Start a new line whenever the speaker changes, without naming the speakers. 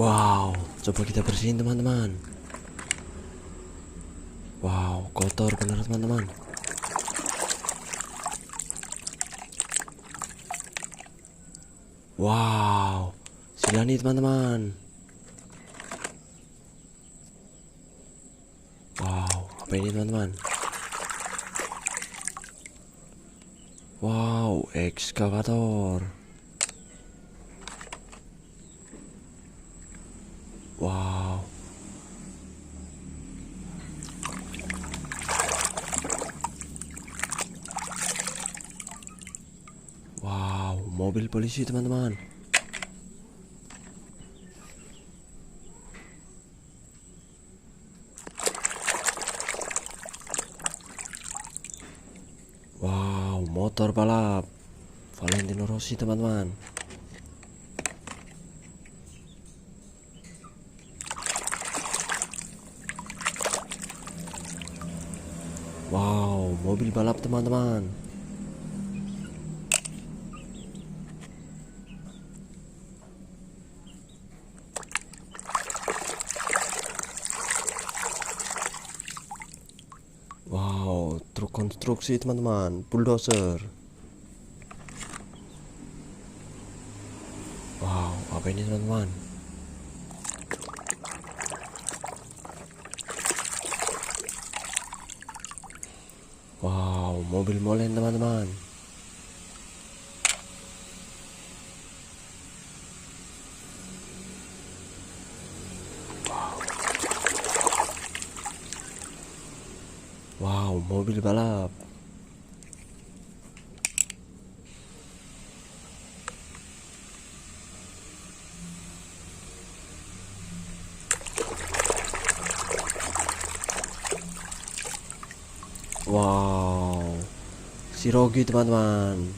Wow, coba kita bersihin teman-teman. Wow, kotor bener teman-teman. Wow, sila nih teman-teman. Wow, apa ini teman-teman? Wow, ekskavator. Wow. Wow, mobil polisi teman-teman. Wow, motor balap Valentino Rossi teman-teman. Wow, mobil balap teman-teman. Wow, truk konstruksi teman-teman, bulldozer. Wow, apa ini teman-teman? Wow, mobil molen teman-teman. Wow, mobil balap. Wow, si Rogi teman-teman.